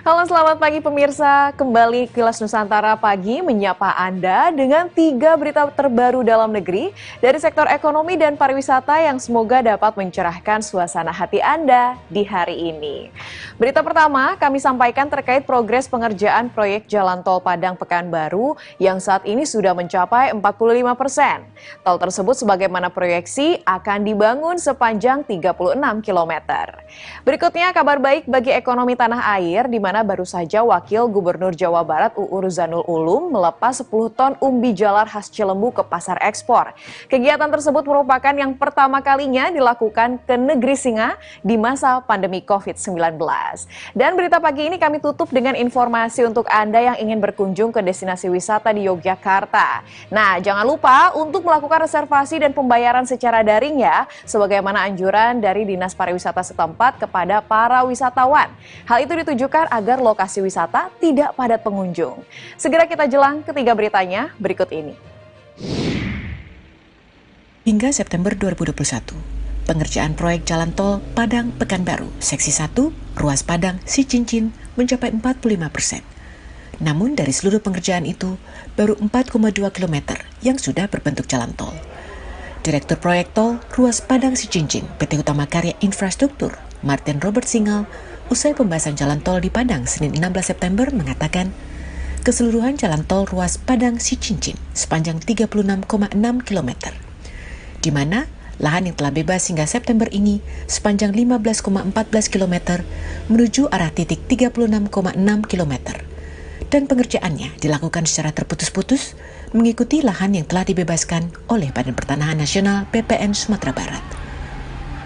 Halo, selamat pagi pemirsa. Kembali Kilas Nusantara Pagi menyapa Anda dengan 3 berita terbaru dalam negeri dari sektor ekonomi dan pariwisata yang semoga dapat mencerahkan suasana hati Anda di hari ini. Berita pertama kami sampaikan terkait progres pengerjaan proyek Jalan Tol Padang Pekanbaru yang saat ini sudah mencapai 45%. Tol tersebut sebagaimana proyeksi akan dibangun sepanjang 36 km. Berikutnya kabar baik bagi ekonomi tanah air di mana baru saja Wakil Gubernur Jawa Barat UU Ruzanul Ulum melepas 10 ton umbi jalar khas Cilembu ke pasar ekspor. Kegiatan tersebut merupakan yang pertama kalinya dilakukan ke negeri singa di masa pandemi COVID-19. Dan berita pagi ini kami tutup dengan informasi untuk Anda yang ingin berkunjung ke destinasi wisata di Yogyakarta. Nah, jangan lupa untuk melakukan reservasi dan pembayaran secara daring ya, sebagaimana anjuran dari Dinas Pariwisata setempat kepada para wisatawan. Hal itu ditujukan agar lokasi wisata tidak padat pengunjung. Segera kita jelang ketiga beritanya berikut ini. Hingga September 2021, pengerjaan proyek Jalan Tol Padang Pekanbaru, Seksi 1, Ruas Padang Sicincin mencapai 45%. Namun dari seluruh pengerjaan itu, baru 4,2 km yang sudah berbentuk jalan tol. Direktur Proyek Tol Ruas Padang Sicincin, PT Utama Karya Infrastruktur, Martin Robert Singal, usai pembahasan jalan tol di Padang Senin 16 September mengatakan, keseluruhan jalan tol ruas Padang Sicincin sepanjang 36,6 km, di mana lahan yang telah bebas hingga September ini sepanjang 15,14 km menuju arah titik 36,6 km. Dan pengerjaannya dilakukan secara terputus-putus mengikuti lahan yang telah dibebaskan oleh Badan Pertanahan Nasional BPN Sumatera Barat.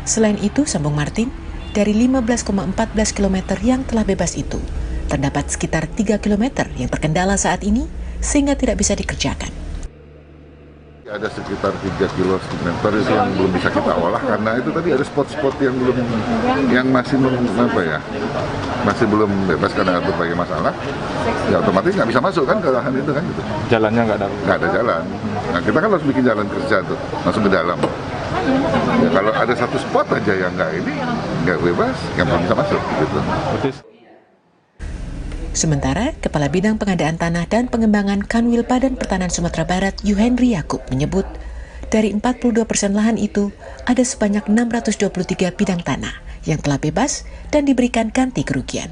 Selain itu, sambung Martin, dari 15,14 km yang telah bebas itu, terdapat sekitar 3 km yang terkendala saat ini sehingga tidak bisa dikerjakan. Ada sekitar 3 km itu yang belum bisa kita olah karena itu tadi ada spot-spot yang belum, yang masih belum bebas karena berbagai masalah. Ya otomatis nggak bisa masuk kan ke lahan itu kan gitu. Jalannya nggak ada jalan. Nah kita kan harus bikin jalan kerja tuh masuk ke dalam. Ya, kalau ada satu spot aja yang nggak bebas, yang belum bisa masuk gitu. Sementara, Kepala Bidang Pengadaan Tanah dan Pengembangan Kanwil Badan Pertanahan Sumatera Barat, Yuhendri Yakub, menyebut dari 42% lahan itu, ada sebanyak 623 bidang tanah yang telah bebas dan diberikan ganti kerugian.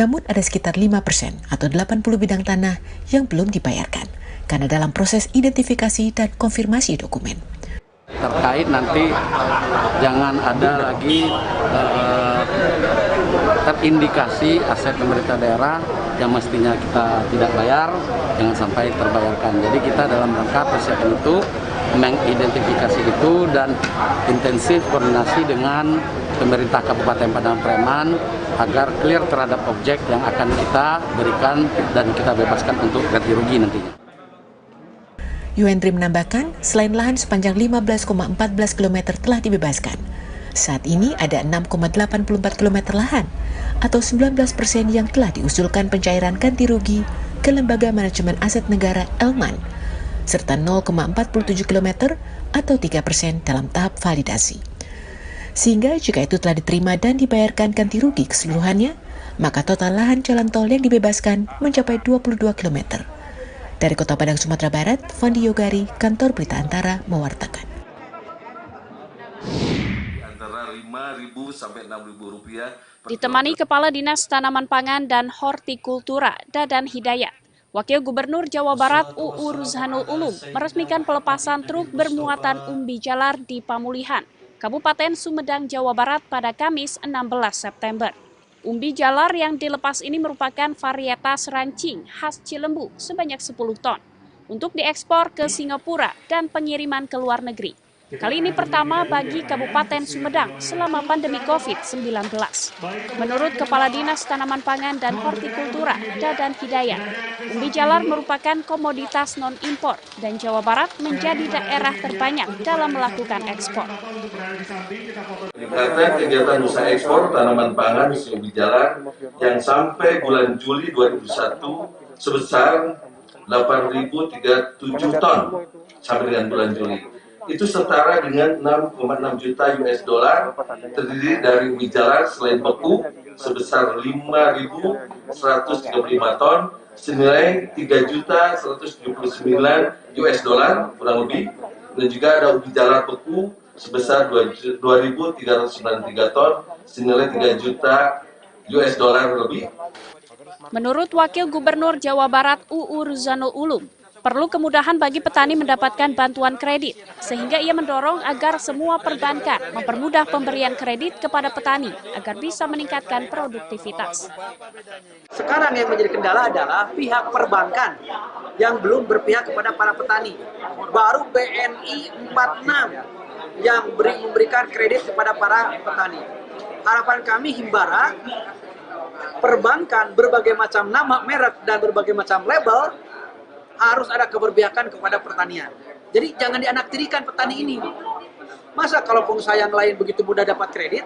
Namun ada sekitar 5% atau 80 bidang tanah yang belum dibayarkan karena dalam proses identifikasi dan konfirmasi dokumen. Terkait nanti jangan ada lagi terindikasi aset pemerintah daerah yang mestinya kita tidak bayar, jangan sampai terbayarkan. Jadi kita dalam rangka persiapan itu mengidentifikasi itu dan intensif koordinasi dengan pemerintah Kabupaten Padang Preman agar clear terhadap objek yang akan kita berikan dan kita bebaskan untuk ganti rugi nantinya. Yuhendri menambahkan, selain lahan sepanjang 15,14 km telah dibebaskan, saat ini ada 6,84 km lahan atau 19% yang telah diusulkan pencairan ganti rugi ke Lembaga Manajemen Aset Negara Elman, serta 0,47 km atau 3% dalam tahap validasi. Sehingga jika itu telah diterima dan dibayarkan ganti rugi keseluruhannya, maka total lahan jalan tol yang dibebaskan mencapai 22 km. Dari Kota Padang, Sumatera Barat, Fandi Yogari, Kantor Berita Antara, mewartakan. Antara Rp5.000 sampai Rp6.000. Ditemani Kepala Dinas Tanaman Pangan dan Hortikultura, Dadan Hidayat, Wakil Gubernur Jawa Barat UU Ruzanul Ulum meresmikan pelepasan truk bermuatan umbi jalar di Pamulihan, Kabupaten Sumedang, Jawa Barat pada Kamis 16 September. Umbi jalar yang dilepas ini merupakan varietas rancing khas Cilembu sebanyak 10 ton untuk diekspor ke Singapura dan pengiriman ke luar negeri. Kali ini pertama bagi Kabupaten Sumedang selama pandemi COVID-19. Menurut Kepala Dinas Tanaman Pangan dan Hortikultura, Dadan Hidayat, umbi jalar merupakan komoditas non-impor dan Jawa Barat menjadi daerah terbanyak dalam melakukan ekspor. Meningkatkan kegiatan usaha ekspor tanaman pangan umbi jalar yang sampai bulan Juli 2021 sebesar 8.037 ton sampai dengan bulan Juli. Itu setara dengan 6,6 juta US dollar, terdiri dari umbi jalar selain beku sebesar 5.135 ton senilai 3.179 US dollar kurang lebih, dan juga ada ubi jalar beku sebesar 2.393 ton senilai 3 juta US dollar lebih. Menurut Wakil Gubernur Jawa Barat UU Ruzhanul Ulum, perlu kemudahan bagi petani mendapatkan bantuan kredit, sehingga ia mendorong agar semua perbankan mempermudah pemberian kredit kepada petani agar bisa meningkatkan produktivitas. Sekarang yang menjadi kendala adalah pihak perbankan yang belum berpihak kepada para petani. Baru BNI 46 yang memberikan kredit kepada para petani. Harapan kami Himbara, perbankan berbagai macam nama, merek, dan berbagai macam label harus ada keberpihakan kepada pertanian. Jadi jangan dianaktirikan petani ini. Masa kalau pengusaha yang lain begitu mudah dapat kredit?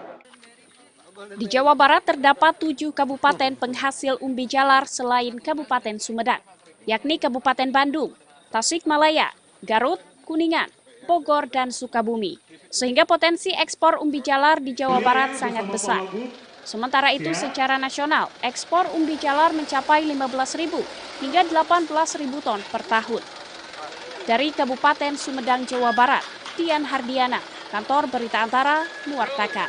Di Jawa Barat terdapat 7 kabupaten penghasil umbi jalar selain Kabupaten Sumedang, yakni Kabupaten Bandung, Tasikmalaya, Garut, Kuningan, Bogor, dan Sukabumi. Sehingga potensi ekspor umbi jalar di Jawa Barat sangat besar. Sementara itu secara nasional, ekspor umbi jalar mencapai 15.000 hingga 18.000 ton per tahun. Dari Kabupaten Sumedang, Jawa Barat, Tian Hardiana, Kantor Berita Antara, mewartakan.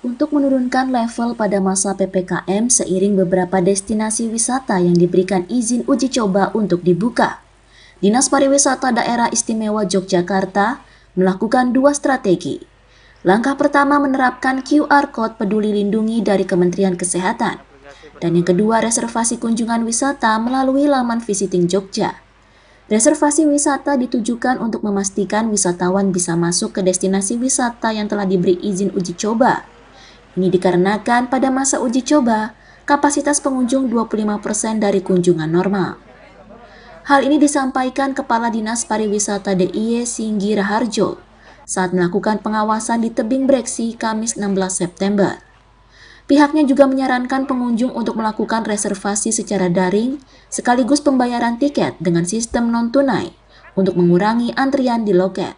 Untuk menurunkan level pada masa PPKM seiring beberapa destinasi wisata yang diberikan izin uji coba untuk dibuka, Dinas Pariwisata Daerah Istimewa Yogyakarta melakukan 2 strategi. Langkah pertama menerapkan QR Code Peduli Lindungi dari Kementerian Kesehatan. Dan yang kedua, reservasi kunjungan wisata melalui laman Visiting Jogja. Reservasi wisata ditujukan untuk memastikan wisatawan bisa masuk ke destinasi wisata yang telah diberi izin uji coba. Ini dikarenakan pada masa uji coba, kapasitas pengunjung 25% dari kunjungan normal. Hal ini disampaikan Kepala Dinas Pariwisata DIY Singgi Raharjo saat melakukan pengawasan di Tebing Breksi Kamis 16 September. Pihaknya juga menyarankan pengunjung untuk melakukan reservasi secara daring sekaligus pembayaran tiket dengan sistem non-tunai untuk mengurangi antrian di loket.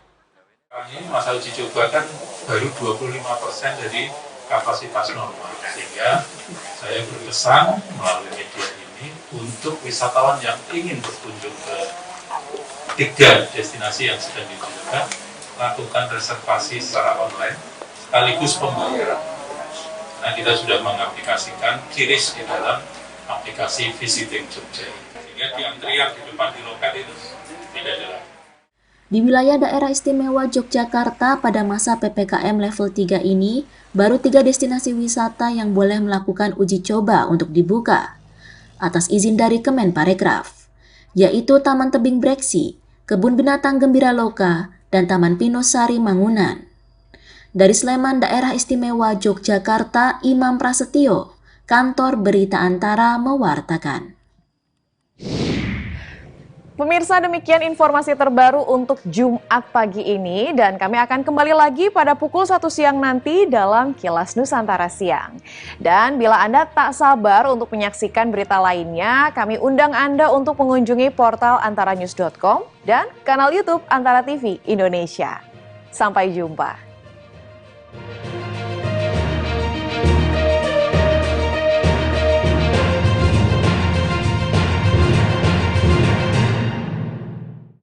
Ini masa uji coba kan baru 25% dari kapasitas normal, sehingga saya berpesan melalui media ini untuk wisatawan yang ingin berkunjung ke 3 destinasi yang sedang diuji coba, lakukan reservasi secara online sekaligus pembayaran. Nah, kita sudah mengaplikasikan QRIS di dalam aplikasi Visiting Jogja, sehingga di antrian di depan di loket itu tidak ada lagi. Di wilayah Daerah Istimewa Yogyakarta pada masa PPKM level 3 ini, baru 3 destinasi wisata yang boleh melakukan uji coba untuk dibuka atas izin dari Kemenparekraf, yaitu Taman Tebing Breksi, Kebun Binatang Gembira Loka, dan Taman Pinosari Mangunan. Dari Sleman, Daerah Istimewa Yogyakarta, Imam Prasetyo, Kantor Berita Antara mewartakan. Pemirsa, demikian informasi terbaru untuk Jumat pagi ini, dan kami akan kembali lagi pada pukul 1 siang nanti dalam Kilas Nusantara Siang. Dan bila Anda tak sabar untuk menyaksikan berita lainnya, kami undang Anda untuk mengunjungi portal antaranews.com dan kanal YouTube Antara TV Indonesia. Sampai jumpa.